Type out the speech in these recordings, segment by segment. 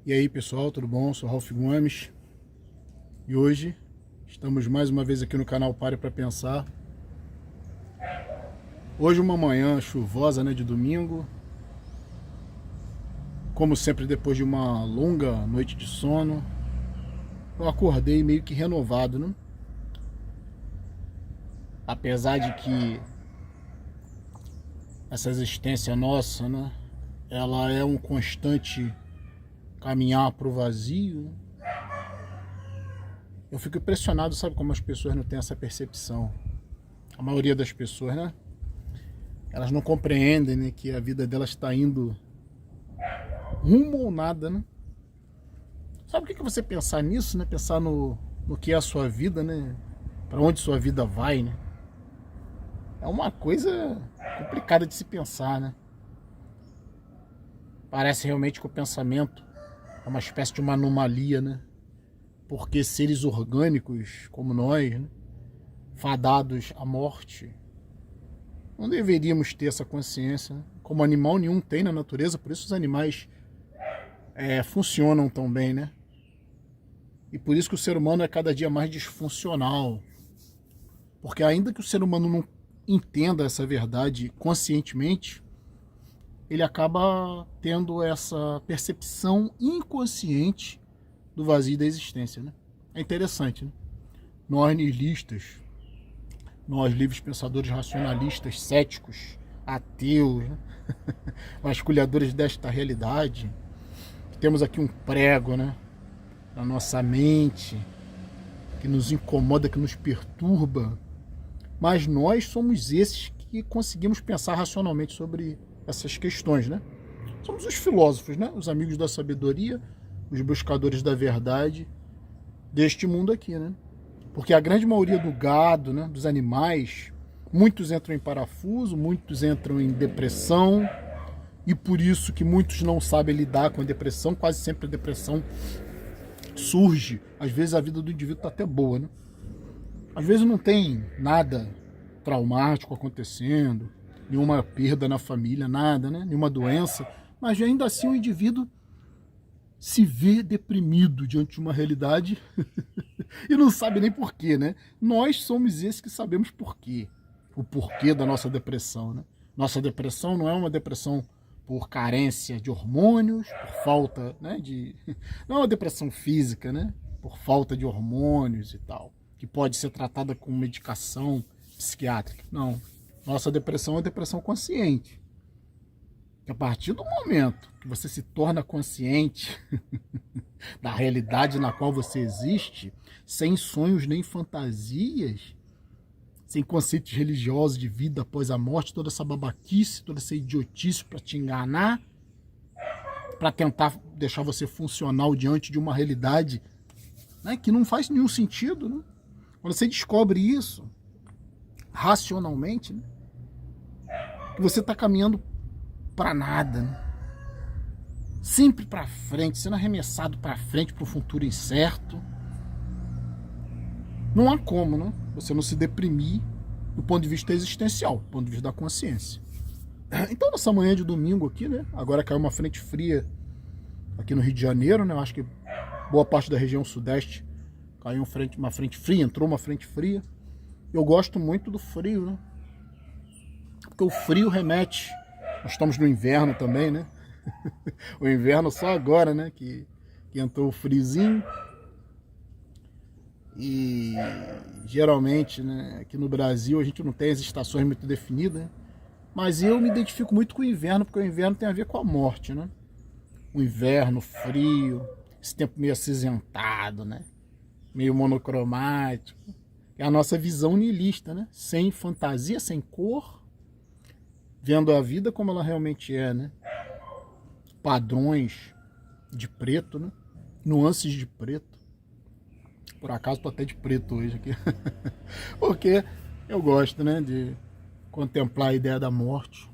E aí pessoal, tudo bom? Sou Ralph Gomes e hoje estamos mais uma vez aqui no canal Pare para Pensar. Hoje uma manhã chuvosa, né, de domingo. Como sempre, depois de uma longa noite de sono, eu acordei meio que renovado, né? Apesar de que essa existência nossa, né, ela é um constante caminhar para o vazio. Eu fico impressionado, sabe, como as pessoas não têm essa percepção. A maioria das pessoas, né? Elas não compreendem, né, que a vida delas está indo rumo ou nada, né? Sabe o que é você pensar nisso, né? Pensar no que é a sua vida, né? Para onde sua vida vai, né? É uma coisa complicada de se pensar, né? Parece realmente que o pensamento é uma espécie de uma anomalia, né? Porque seres orgânicos como nós, né, fadados à morte, não deveríamos ter essa consciência, né? Como animal nenhum tem na natureza, por isso os animais funcionam tão bem, né? E por isso que o ser humano é cada dia mais disfuncional. Porque ainda que o ser humano não entenda essa verdade conscientemente, ele acaba tendo essa percepção inconsciente do vazio da existência, né? É interessante, né? Nós nihilistas, nós livres pensadores racionalistas, céticos, ateus, né? Vasculhadores desta realidade, temos aqui um prego, né, na nossa mente, que nos incomoda, que nos perturba, mas nós somos esses que conseguimos pensar racionalmente sobre essas questões, né? Somos os filósofos, né? Os amigos da sabedoria, os buscadores da verdade deste mundo aqui, né? Porque a grande maioria do gado, né, dos animais, muitos entram em parafuso, muitos entram em depressão, e por isso que muitos não sabem lidar com a depressão. Quase sempre a depressão surge, às vezes a vida do indivíduo está até boa, né? Às vezes não tem nada traumático acontecendo, nenhuma perda na família, nada, né? Nenhuma doença, mas ainda assim o indivíduo se vê deprimido diante de uma realidade e não sabe nem porquê, né? Nós somos esses que sabemos porquê, o porquê da nossa depressão, né? Nossa depressão não é uma depressão por carência de hormônios, por falta, né, de... Não é uma depressão física, né? Por falta de hormônios e tal, que pode ser tratada com medicação psiquiátrica. Não. Nossa depressão é depressão consciente. Que a partir do momento que você se torna consciente da realidade na qual você existe, sem sonhos nem fantasias, sem conceitos religiosos de vida após a morte, toda essa babaquice, toda essa idiotice para te enganar, para tentar deixar você funcional diante de uma realidade, né, que não faz nenhum sentido, né? Quando você descobre isso racionalmente, né, que você está caminhando para nada, né? Sempre para frente, sendo arremessado para frente, para o futuro incerto. Não há como, né, você não se deprimir do ponto de vista existencial, do ponto de vista da consciência. Então, nessa manhã de domingo aqui, né, agora caiu uma frente fria aqui no Rio de Janeiro, né, eu acho que boa parte da região sudeste caiu uma frente fria, entrou uma frente fria. Eu gosto muito do frio, né, porque o frio remete, nós estamos no inverno também, né, o inverno só agora, né, que entrou o friozinho. E geralmente, né, aqui no Brasil a gente não tem as estações muito definidas, né? Mas eu me identifico muito com o inverno, porque o inverno tem a ver com a morte, né? O inverno frio, esse tempo meio acinzentado, né? Meio monocromático. É a nossa visão nihilista, né? Sem fantasia, sem cor, vendo a vida como ela realmente é, né? Padrões de preto, né? Nuances de preto. Por acaso tô até de preto hoje aqui. Porque eu gosto, né, de contemplar a ideia da morte.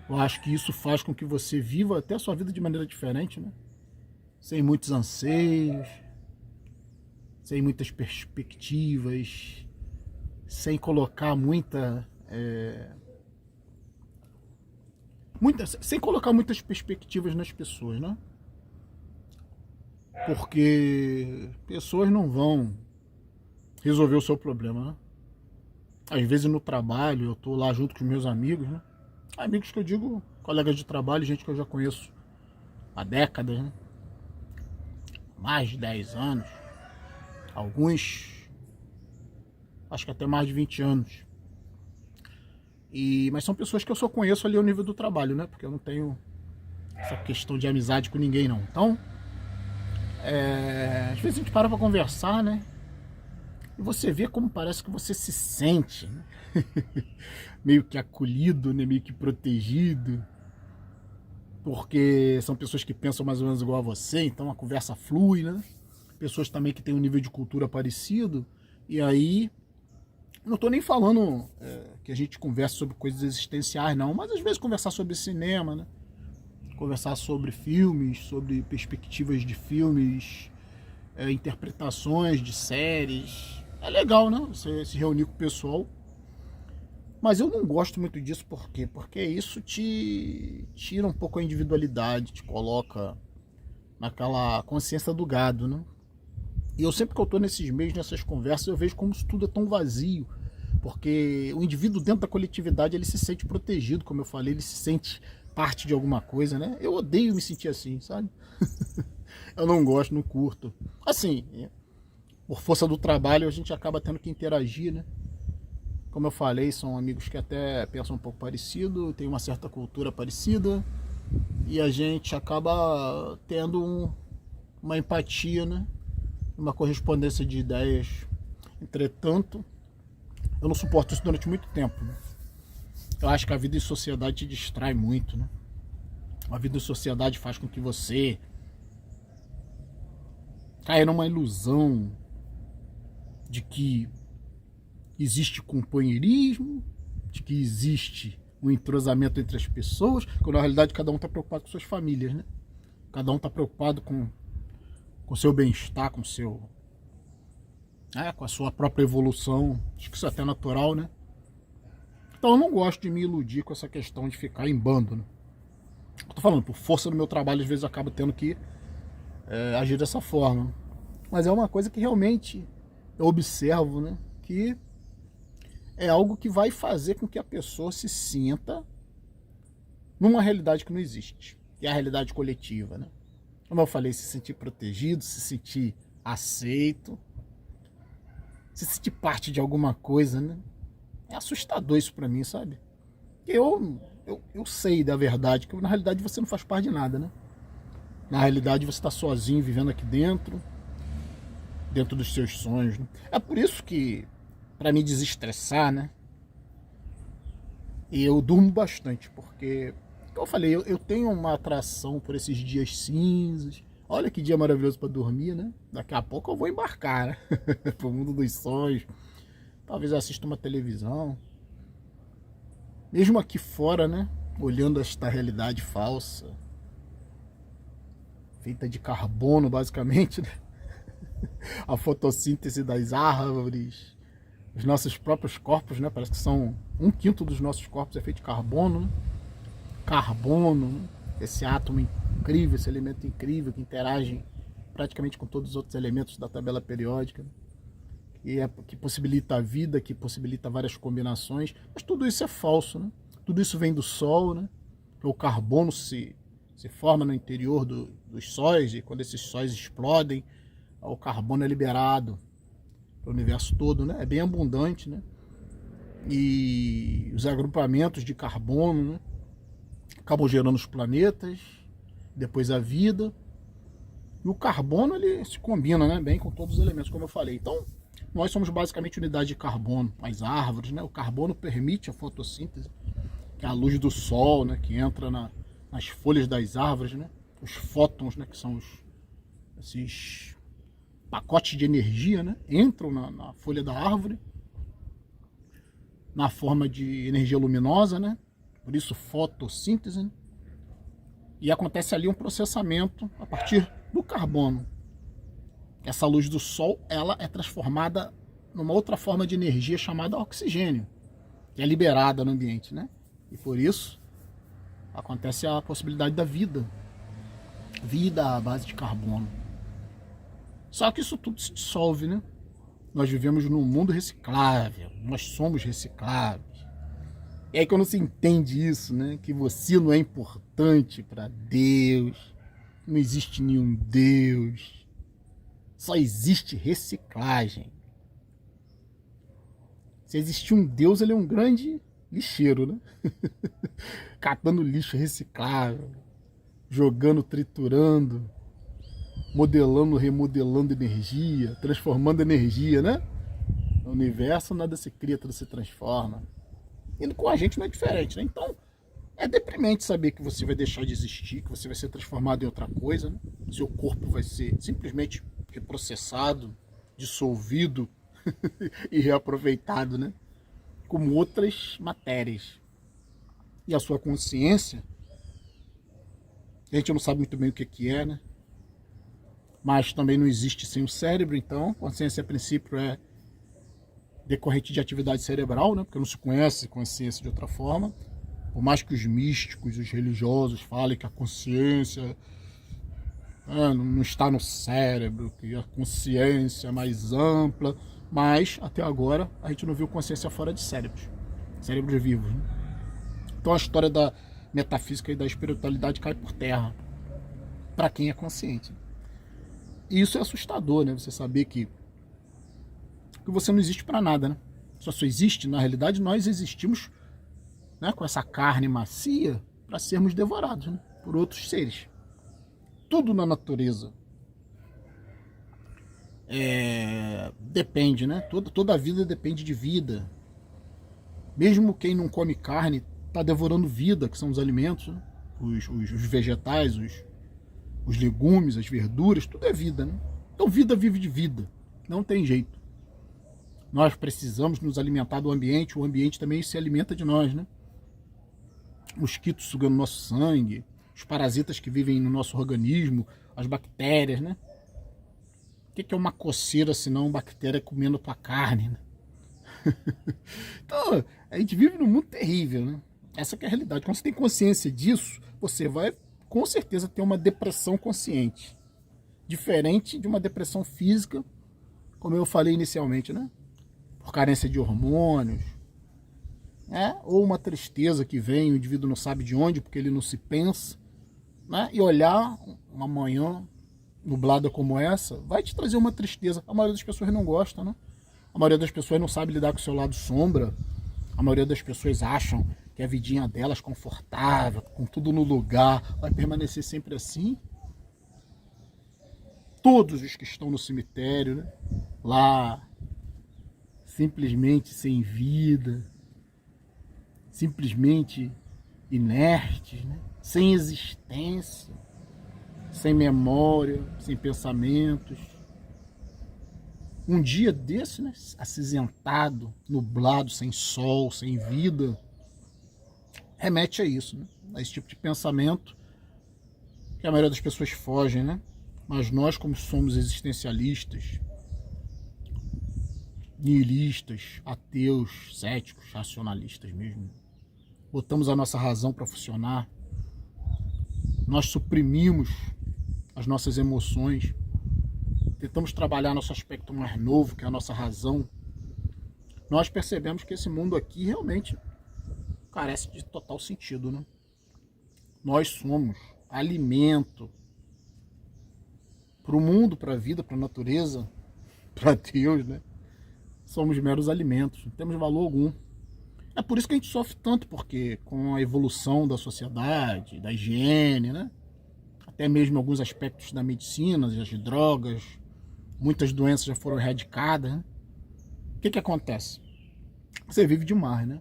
Eu acho que isso faz com que você viva até a sua vida de maneira diferente, né? Sem muitos anseios, sem muitas perspectivas, sem colocar sem colocar muitas perspectivas nas pessoas, né? porque pessoas não vão resolver o seu problema, né? Às vezes no trabalho eu tô lá junto com os meus amigos, né? Amigos que eu digo, colegas de trabalho, gente que eu já conheço há décadas, né? Mais de 10 anos, alguns acho que até mais de 20 anos. Mas são pessoas que eu só conheço ali ao nível do trabalho, né? Porque eu não tenho essa questão de amizade com ninguém, não. Então, às vezes a gente para pra conversar, né? E você vê como parece que você se sente, né? Meio que acolhido, né? Meio que protegido. Porque são pessoas que pensam mais ou menos igual a você, então a conversa flui, né? Pessoas também que têm um nível de cultura parecido. E aí, não estou nem falando que a gente conversa sobre coisas existenciais, não. Mas às vezes conversar sobre cinema, né? Conversar sobre filmes, sobre perspectivas de filmes, interpretações de séries. É legal, né? Você se reunir com o pessoal. Mas eu não gosto muito disso, por quê? Porque isso te tira um pouco a individualidade, te coloca naquela consciência do gado, né? E eu sempre que eu tô nesses meios, nessas conversas, eu vejo como isso tudo é tão vazio. Porque o indivíduo dentro da coletividade, ele se sente protegido, como eu falei, ele se sente parte de alguma coisa, né? Eu odeio me sentir assim, sabe? Eu não gosto, não curto. Assim, por força do trabalho, a gente acaba tendo que interagir, né? Como eu falei, são amigos que até pensam um pouco parecido, tem uma certa cultura parecida, e a gente acaba tendo uma empatia, né? Uma correspondência de ideias. Entretanto, eu não suporto isso durante muito tempo, né? Eu acho que a vida em sociedade te distrai muito, né? A vida em sociedade faz com que você caia numa ilusão de que existe companheirismo, de que existe um entrosamento entre as pessoas, quando na realidade cada um está preocupado com suas famílias, né? Cada um está preocupado com o seu bem-estar, com a sua própria evolução. Acho que isso é até natural, né? Então eu não gosto de me iludir com essa questão de ficar em bando, né? Eu tô falando, por força do meu trabalho, às vezes eu acabo tendo que agir dessa forma. Mas é uma coisa que realmente eu observo, né? Que é algo que vai fazer com que a pessoa se sinta numa realidade que não existe. Que é a realidade coletiva, né? Como eu falei, se sentir protegido, se sentir aceito, se sentir parte de alguma coisa, né? É assustador isso pra mim, sabe? Eu sei da verdade, que na realidade você não faz parte de nada, né? Na realidade você tá sozinho, vivendo aqui dentro dos seus sonhos, né? É por isso que, pra me desestressar, né? E eu durmo bastante, porque, como eu falei, eu tenho uma atração por esses dias cinzas. Olha que dia maravilhoso para dormir, né? Daqui a pouco eu vou embarcar, né? Pro mundo dos sonhos. Talvez eu assista uma televisão. Mesmo aqui fora, né? Olhando esta realidade falsa, feita de carbono, basicamente, né? A fotossíntese das árvores, os nossos próprios corpos, né? Parece que são 1/5 dos nossos corpos é feito de carbono, né? Carbono, né? Esse átomo incrível, esse elemento incrível que interage praticamente com todos os outros elementos da tabela periódica, né? Que possibilita a vida, que possibilita várias combinações, mas tudo isso é falso, né? Tudo isso vem do Sol, né? O carbono se forma no interior dos sóis, e quando esses sóis explodem, o carbono é liberado para o universo todo, né? É bem abundante, né? E os agrupamentos de carbono, né, acabam gerando os planetas, depois a vida. E o carbono, ele se combina, né, bem com todos os elementos, como eu falei. Então, nós somos basicamente unidade de carbono. As árvores, né, o carbono permite a fotossíntese, que é a luz do sol, né, que entra nas folhas das árvores, né, os fótons, né, que são esses pacotes de energia, né, entram na folha da árvore, na forma de energia luminosa, né? Por isso fotossíntese, né? E acontece ali um processamento a partir do carbono. Essa luz do sol, ela é transformada numa outra forma de energia chamada oxigênio, que é liberada no ambiente, né? E por isso acontece a possibilidade da vida à base de carbono. Só que isso tudo se dissolve, né? Nós vivemos num mundo reciclável, nós somos recicláveis. E aí quando você entende isso, né? Que você não é importante para Deus, não existe nenhum Deus, só existe reciclagem. Se existir um Deus, ele é um grande lixeiro, né? Catando lixo reciclável, jogando, triturando, modelando, remodelando energia, transformando energia, né? No universo nada se cria, tudo se transforma. E com a gente não é diferente, né? Então é deprimente saber que você vai deixar de existir, que você vai ser transformado em outra coisa, né? Seu corpo vai ser simplesmente reprocessado, dissolvido e reaproveitado, né? Como outras matérias. E a sua consciência, a gente não sabe muito bem o que é, né? Mas também não existe sem o cérebro, então consciência a princípio é decorrente de atividade cerebral, né? Porque não se conhece consciência de outra forma. Por mais que os místicos, os religiosos falem que a consciência não está no cérebro, que a consciência é mais ampla, mas até agora a gente não viu consciência fora de cérebros vivos, né? Então a história da metafísica e da espiritualidade cai por terra para quem é consciente. E isso é assustador, né? Você saber que você não existe para nada, né? Só existe, na realidade, nós existimos, né, com essa carne macia para sermos devorados, né, por outros seres. Tudo na natureza depende, né? Toda a vida depende de vida. Mesmo quem não come carne está devorando vida, que são os alimentos, né? Os vegetais, os legumes, as verduras, tudo é vida, né? Então vida vive de vida, não tem jeito. Nós precisamos nos alimentar do ambiente, o ambiente também se alimenta de nós, né? Mosquitos sugando nosso sangue, os parasitas que vivem no nosso organismo, as bactérias, né? O que é uma coceira se não bactéria comendo tua carne, né? Então, a gente vive num mundo terrível, né? Essa que é a realidade. Quando você tem consciência disso, você vai com certeza ter uma depressão consciente. Diferente de uma depressão física, como eu falei inicialmente, né? Por carência de hormônios, né? Ou uma tristeza que vem, o indivíduo não sabe de onde, porque ele não se pensa, né? E olhar uma manhã nublada como essa, vai te trazer uma tristeza. A maioria das pessoas não gosta, né? A maioria das pessoas não sabe lidar com o seu lado sombra. A maioria das pessoas acham que a vidinha delas confortável, com tudo no lugar, vai permanecer sempre assim. Todos os que estão no cemitério, né? Lá, simplesmente sem vida, simplesmente inertes, né? Sem existência, sem memória, sem pensamentos. Um dia desse, né, acinzentado, nublado, sem sol, sem vida, remete a isso, né? A esse tipo de pensamento que a maioria das pessoas fogem, né? Mas nós, como somos existencialistas, nihilistas, ateus, céticos, racionalistas mesmo, botamos a nossa razão para funcionar, nós suprimimos as nossas emoções, tentamos trabalhar nosso aspecto mais novo, que é a nossa razão, nós percebemos que esse mundo aqui realmente carece de total sentido, né? Nós somos alimento para o mundo, para a vida, para a natureza, para Deus, né? Somos meros alimentos, não temos valor algum. É por isso que a gente sofre tanto, porque com a evolução da sociedade, da higiene, né? Até mesmo alguns aspectos da medicina, das drogas, muitas doenças já foram erradicadas, né? O que acontece? Você vive demais, né?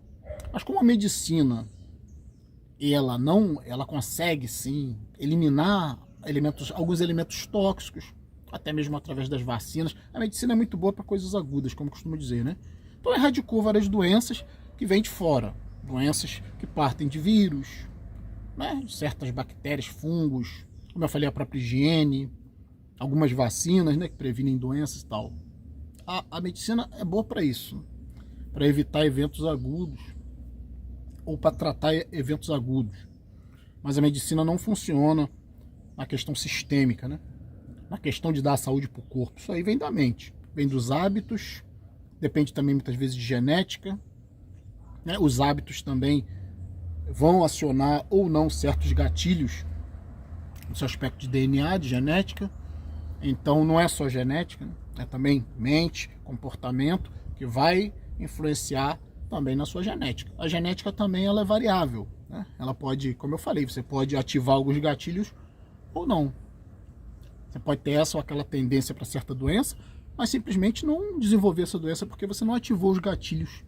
Mas como a medicina, ela consegue sim eliminar alguns elementos tóxicos, até mesmo através das vacinas. A medicina é muito boa para coisas agudas, como costumo dizer, né? Então erradicou várias doenças que vêm de fora, doenças que partem de vírus, né? Certas bactérias, fungos, como eu falei, a própria higiene, algumas vacinas, né, que previnem doenças e tal. A medicina é boa para isso, para evitar eventos agudos ou para tratar eventos agudos. Mas a medicina não funciona na questão sistêmica, né? na questão de dar saúde para o corpo. Isso aí vem da mente, vem dos hábitos, depende também muitas vezes de genética, né? Os hábitos também vão acionar ou não certos gatilhos no seu aspecto de DNA, de genética. Então não é só genética, né? É também mente, comportamento, que vai influenciar também na sua genética. A genética também ela é variável, né? Ela pode, como eu falei, você pode ativar alguns gatilhos ou não. Você pode ter essa ou aquela tendência para certa doença, mas simplesmente não desenvolver essa doença porque você não ativou os gatilhos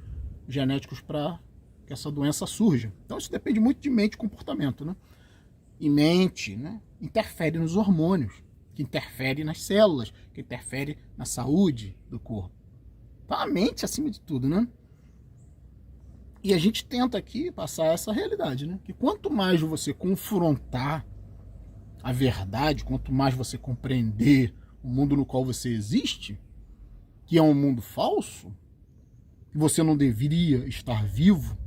genéticos para que essa doença surja. Então isso depende muito de mente e comportamento, né? E mente, né, interfere nos hormônios, que interfere nas células, que interfere na saúde do corpo. Então a mente acima de tudo, né? E a gente tenta aqui passar essa realidade, né? Que quanto mais você confrontar a verdade, quanto mais você compreender o mundo no qual você existe, que é um mundo falso, que você não deveria estar vivo.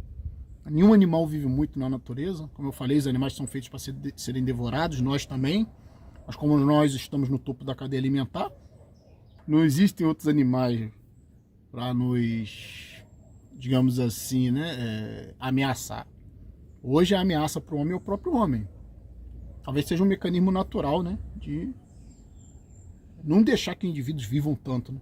Nenhum animal vive muito na natureza. Como eu falei, os animais são feitos para serem devorados, nós também. Mas como nós estamos no topo da cadeia alimentar, não existem outros animais para nos, digamos assim, né, ameaçar. Hoje a ameaça para o homem é o próprio homem. Talvez seja um mecanismo natural, né, de não deixar que indivíduos vivam tanto, né?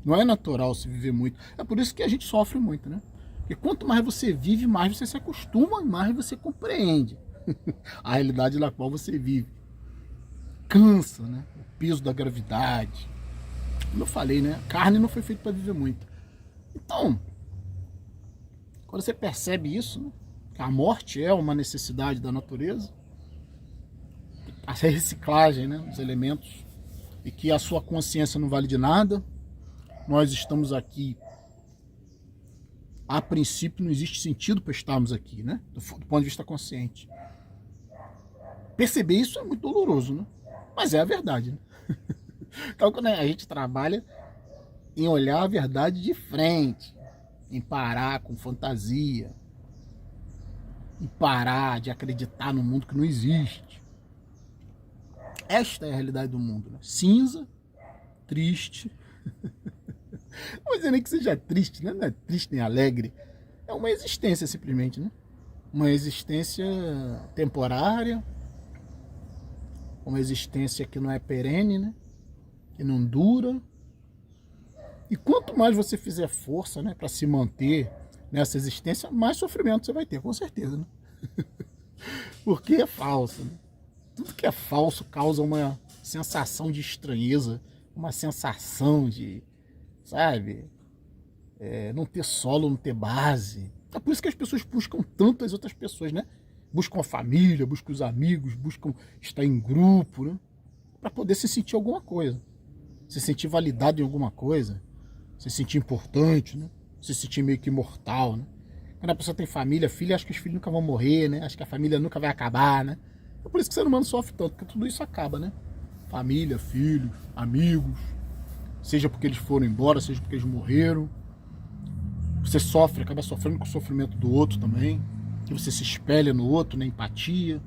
Não é natural se viver muito. É por isso que a gente sofre muito, né? Porque quanto mais você vive, mais você se acostuma e mais você compreende a realidade na qual você vive. Cansa, né? O peso da gravidade. Como eu falei, né? A carne não foi feita para viver muito. Então, quando você percebe isso, né? Que a morte é uma necessidade da natureza, a reciclagem, né, dos elementos, e que a sua consciência não vale de nada. Nós estamos aqui, a princípio não existe sentido para estarmos aqui, né? Do ponto de vista consciente. Perceber isso é muito doloroso, né? Mas é a verdade, né? Então quando a gente trabalha em olhar a verdade de frente, em parar com fantasia, em parar de acreditar no mundo que não existe. Esta é a realidade do mundo, né? Cinza, triste. Não vou dizer nem que seja triste, né? Não é triste nem alegre. É uma existência simplesmente, né? Uma existência temporária, uma existência que não é perene, né? Que não dura. E quanto mais você fizer força, né, para se manter nessa existência, mais sofrimento você vai ter, com certeza, né? Porque é falso, né? Tudo que é falso causa uma sensação de estranheza, uma sensação de, sabe, não ter solo, não ter base. É por isso que as pessoas buscam tanto as outras pessoas, né? Buscam a família, buscam os amigos, buscam estar em grupo, né? Para poder se sentir alguma coisa, se sentir validado em alguma coisa, se sentir importante, né? Se sentir meio que imortal, né? Quando a pessoa tem família, filho, acha que os filhos nunca vão morrer, né? Acha que a família nunca vai acabar, né? É por isso que o ser humano sofre tanto, porque tudo isso acaba, né? Família, filhos, amigos, seja porque eles foram embora, seja porque eles morreram. Você sofre, acaba sofrendo com o sofrimento do outro também, que você se espelha no outro, na empatia.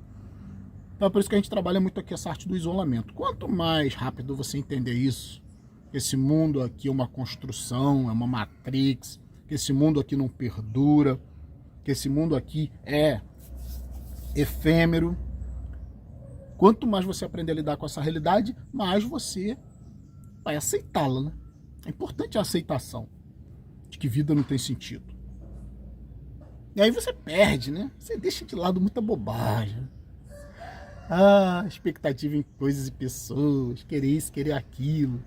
Então é por isso que a gente trabalha muito aqui essa arte do isolamento. Quanto mais rápido você entender isso, que esse mundo aqui é uma construção, é uma matrix, que esse mundo aqui não perdura, que esse mundo aqui é efêmero, quanto mais você aprender a lidar com essa realidade, mais você vai aceitá-la, né? É importante a aceitação de que vida não tem sentido. E aí você perde, né? Você deixa de lado muita bobagem. Expectativa em coisas e pessoas, querer isso, querer aquilo.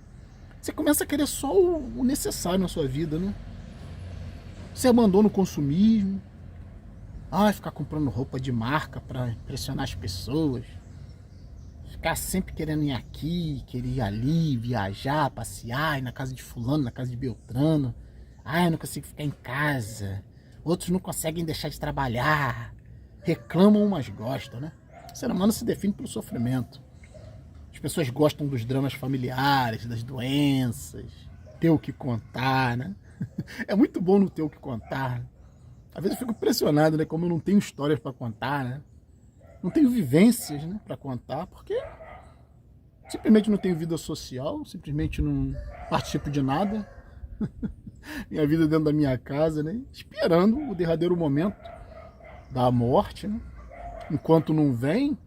Você começa a querer só o necessário na sua vida, né? Você abandona o consumismo. Ficar comprando roupa de marca para impressionar as pessoas. Ficar sempre querendo ir aqui, querer ir ali, viajar, passear, ir na casa de fulano, na casa de Beltrano. Eu não consigo ficar em casa. Outros não conseguem deixar de trabalhar. Reclamam, mas gostam, né? O ser humano se define pelo sofrimento. As pessoas gostam dos dramas familiares, das doenças, ter o que contar, né? É muito bom não ter o que contar. Às vezes eu fico impressionado, né? Como eu não tenho histórias para contar, né? Não tenho vivências, né, para contar, porque Simplesmente não tenho vida social, simplesmente não participo de nada. Minha vida dentro da minha casa, né? Esperando o derradeiro momento da morte, né? Enquanto não vem,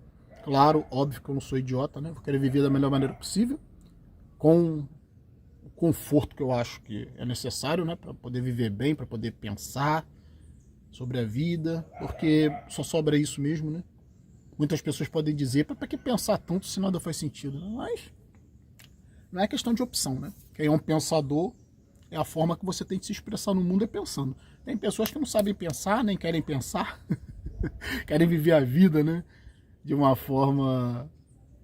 claro, óbvio que eu não sou idiota, né? Vou querer viver da melhor maneira possível, com o conforto que eu acho que é necessário, né? Para poder viver bem, para poder pensar sobre a vida, porque só sobra isso mesmo, né? Muitas pessoas podem dizer, para que pensar tanto se nada faz sentido? Mas não é questão de opção, né? Quem é um pensador é a forma que você tem de se expressar no mundo é pensando. Tem pessoas que não sabem pensar, nem querem pensar, querem viver a vida, né? De uma forma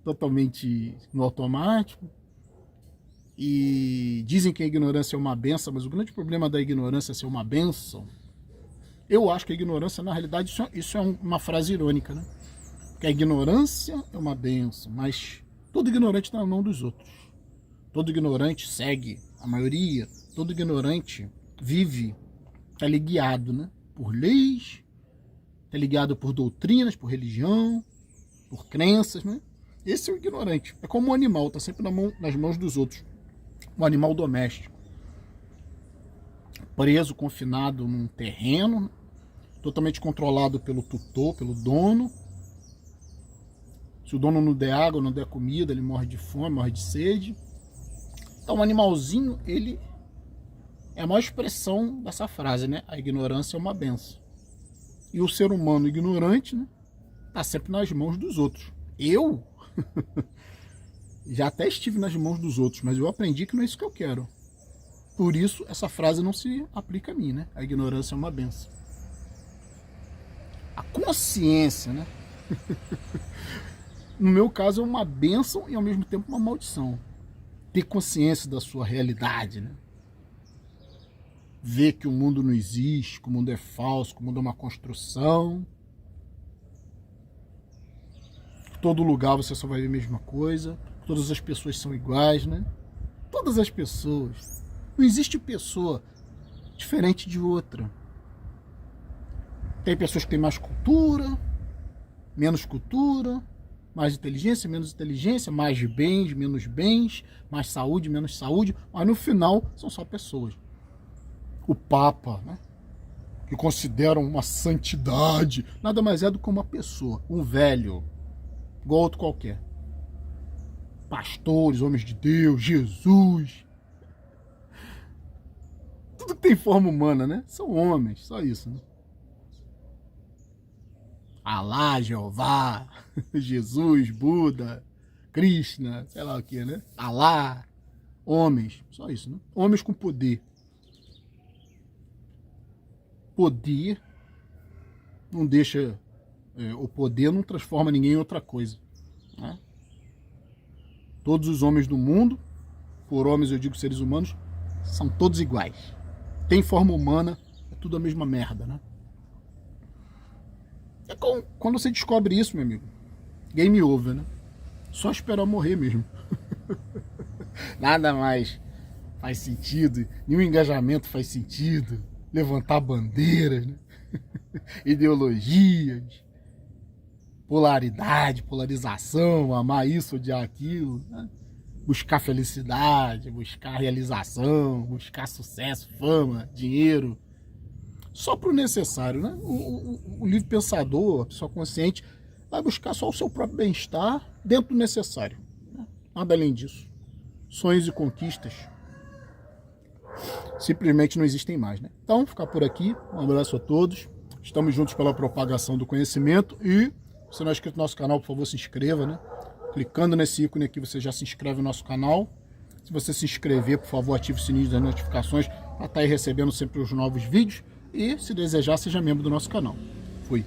totalmente no automático. E dizem que a ignorância é uma benção, mas o grande problema da ignorância é ser uma benção. Eu acho que a ignorância, na realidade, isso é uma frase irônica, né? Que a ignorância é uma benção, mas todo ignorante está na mão dos outros. Todo ignorante segue a maioria, todo ignorante vive, está ali guiado, né? Por leis, está ligado por doutrinas, por religião, por crenças, né? Esse é o ignorante. É como um animal, está sempre nas mãos dos outros. Um animal doméstico. Preso, confinado num terreno, totalmente controlado pelo tutor, pelo dono. Se o dono não der água, não der comida, ele morre de fome, morre de sede. Então o animalzinho, ele é a maior expressão dessa frase, né? A ignorância é uma benção. E o ser humano ignorante, né, tá sempre nas mãos dos outros. Eu já até estive nas mãos dos outros, mas eu aprendi que não é isso que eu quero. Por isso, essa frase não se aplica a mim, né? A ignorância é uma benção. A consciência, né? No meu caso, é uma benção e ao mesmo tempo uma maldição. Ter consciência da sua realidade, né? Ver que o mundo não existe, que o mundo é falso, que o mundo é uma construção. Em todo lugar você só vai ver a mesma coisa. Todas as pessoas são iguais, né? Todas as pessoas. Não existe pessoa diferente de outra. Tem pessoas que têm mais cultura, menos cultura, mais inteligência, menos inteligência, mais bens, menos bens, mais saúde, menos saúde, mas no final são só pessoas. O Papa, né, que consideram uma santidade, nada mais é do que uma pessoa, um velho, igual outro qualquer. Pastores, homens de Deus, Jesus. Tudo que tem forma humana, né? São homens, só isso, né? Alá, Jeová, Jesus, Buda, Krishna, sei lá o que, né? Alá, homens, só isso, né? Homens com poder. Poder não deixa, o poder não transforma ninguém em outra coisa, né? Todos os homens do mundo, por homens eu digo seres humanos, são todos iguais. Tem forma humana, é tudo a mesma merda, né? É quando você descobre isso, meu amigo, game over, né? Só esperar morrer mesmo. Nada mais faz sentido, nenhum engajamento faz sentido. Levantar bandeiras, né? Ideologias, polaridade, polarização, amar isso, odiar aquilo, né? Buscar felicidade, buscar realização, buscar sucesso, fama, dinheiro. Só para o necessário, né? O livre pensador, a pessoa consciente, vai buscar só o seu próprio bem-estar dentro do necessário, né? Nada além disso. Sonhos e conquistas simplesmente não existem mais, né? Então, ficar por aqui. Um abraço a todos. Estamos juntos pela propagação do conhecimento. E se você não é inscrito no nosso canal, por favor, se inscreva, né? Clicando nesse ícone aqui, você já se inscreve no nosso canal. Se você se inscrever, por favor, ative o sininho das notificações para estar aí recebendo sempre os novos vídeos. E, se desejar, seja membro do nosso canal. Fui.